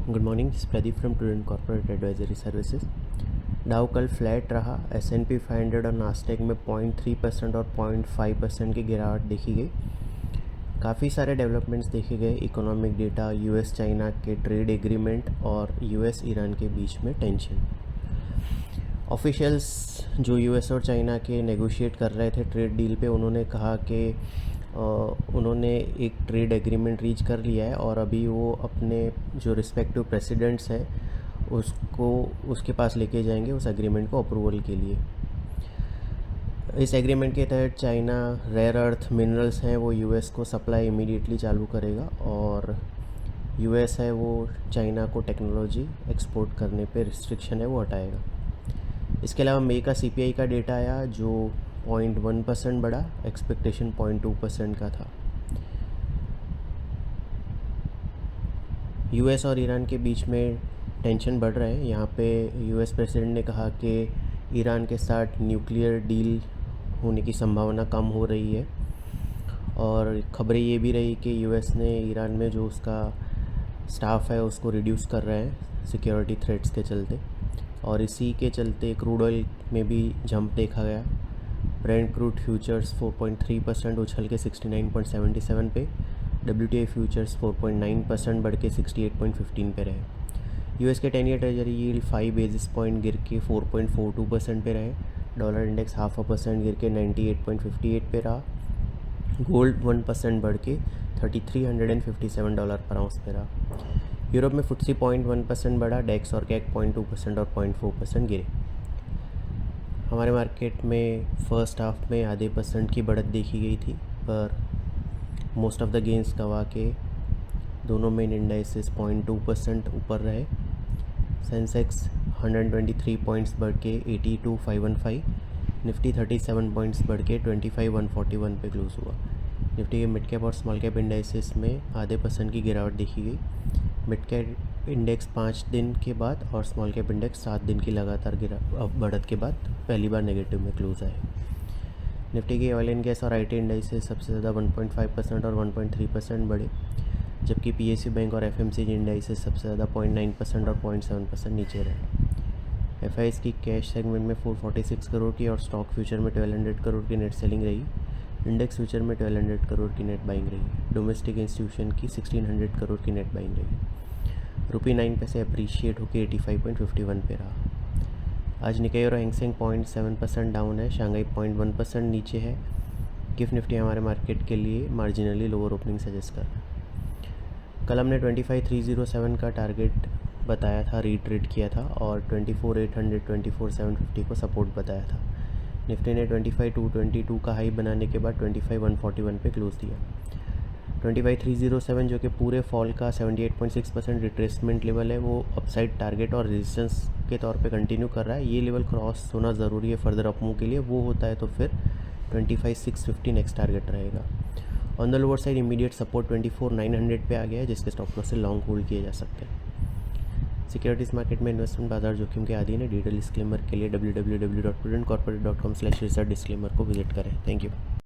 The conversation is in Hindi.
Good morning, this Pradeep from prudent corporate advisory services. डाउ कल फ्लैट रहा। S&P 500 और नास्टेक में 0.3% और 0.5% की गिरावट देखी गई। काफ़ी सारे डेवलपमेंट्स देखे गए। इकोनॉमिक डेटा, US चाइना के ट्रेड एग्रीमेंट और US ईरान के बीच में टेंशन। ऑफिशियल्स जो US और चाइना के नेगोशिएट कर रहे थे ट्रेड डील पे, उन्होंने कहा कि उन्होंने एक ट्रेड एग्रीमेंट रीच कर लिया है और अभी वो अपने जो रिस्पेक्टिव प्रेसिडेंट्स हैं उसके पास लेके जाएंगे उस एग्रीमेंट को अप्रूवल के लिए। इस एग्रीमेंट के तहत चाइना रेयर अर्थ मिनरल्स हैं वो US को सप्लाई इमीडिएटली चालू करेगा और US है वो चाइना को टेक्नोलॉजी एक्सपोर्ट करने पे रिस्ट्रिक्शन है वो हटाएगा। इसके अलावा मई का CPI का डेटा आया जो 0.1% बढ़ा, एक्सपेक्टेशन 0.2% का था। US और ईरान के बीच में टेंशन बढ़ रहा है। यहाँ पे US प्रेसिडेंट ने कहा कि ईरान के साथ न्यूक्लियर डील होने की संभावना कम हो रही है और ख़बरें ये भी रही कि US ने ईरान में जो उसका स्टाफ है उसको रिड्यूस कर रहे हैं सिक्योरिटी थ्रेट्स के चलते, और इसी के चलते क्रूड ऑयल में भी जंप देखा गया। ब्रेंट क्रूड फ्यूचर्स 4.3% उछल के 69.77 पे, WTI फ्यूचर्स 4.9% बढ़ के 68.15 पे रहे। US के 10 year treasury yield 5 basis point गिर के 4.42% पे रहे। डॉलर इंडेक्स 0.5% गिर के 98.58 पे रहा। गोल्ड 1% बढ़ के $3,357 पर आउंस पे रहा। यूरोप में FTSE 0.1% बढ़ा। डेक्स और कैक 0.2% और 0.4% गिरे। हमारे मार्केट में फ़र्स्ट हाफ में आधे % की बढ़त देखी गई थी, पर मोस्ट ऑफ द गेंस गवा के दोनों मेन इंडाइसेस 0.2% ऊपर रहे। सेंसेक्स 123 पॉइंट्स बढ़ के 82,515, निफ्टी 37 पॉइंट्स बढ़ के 25,141 पे क्लोज हुआ। निफ्टी के मिड कैप और स्मॉल कैप इंडाइसेस में आधे % की गिरावट देखी गई। मिड कैप इंडेक्स 5 दिन के बाद और स्मॉल कैप इंडेक्स 7 दिन की लगातार बढ़त के बाद पहली बार नेगेटिव में क्लोज आए। निफ्टी के ऑयल एंड गैस और IT इंडाइसेस सबसे ज़्यादा 1.5% और 1.3% बढ़े, जबकि PSU बैंक और FMCG इंडाइसेस सबसे ज़्यादा 0.9% और 0.7% नीचे रहे। FIs की कैश सेगमेंट में 446 करोड़ की और स्टॉक फ्यूचर में 1200 करोड़ की नेट सेलिंग रही। इंडेक्स फ्यूचर में 1200 करोड़ की नेट बाइंग रही। डोमेस्टिक इंस्टीट्यूशन की 1600 करोड़ की नेट बाइंग रही। रुपये 9 पैसे अप्रीशिएट होकर 85.51 पे रहा। आज निकाई और हैंगसेंग 0.7% डाउन है। शंघाई 0.1% नीचे है। गिफ्ट निफ्टी हमारे मार्केट के लिए मार्जिनली लोअर ओपनिंग सजेस्ट कर रहा है। कल हमने 25,307 का टारगेट बताया था, रीट्रेट किया था और 24,800 24,750 को सपोर्ट बताया था। निफ्टी ने 25,222 का हाई बनाने के बाद 25,141 पे क्लोज दिया। 25,307 जो कि पूरे फॉल का 78.6% रिट्रेसमेंट लेवल है, वो अपसाइड टारगेट और रेजिस्टेंस के तौर पे कंटिन्यू कर रहा है। ये लेवल क्रॉस होना ज़रूरी है फर्दर अप मूव के लिए। वो होता है तो फिर 25,650 नेक्स्ट टारगेट रहेगा। On the lower side immediate support 24,900 पे आ गया है, जिसके स्टॉप लॉस से लॉन्ग होल्ड किए जा सकते हैं। सिक्योरिटीज़ मार्केट में इन्वेस्टमेंट बाजार जोखिम के अधीन है। डिटेल डिस्क्लेमर के लिए www.prudentcorporate.com/research डिस्क्लेमर को विजिट करें। Thank you.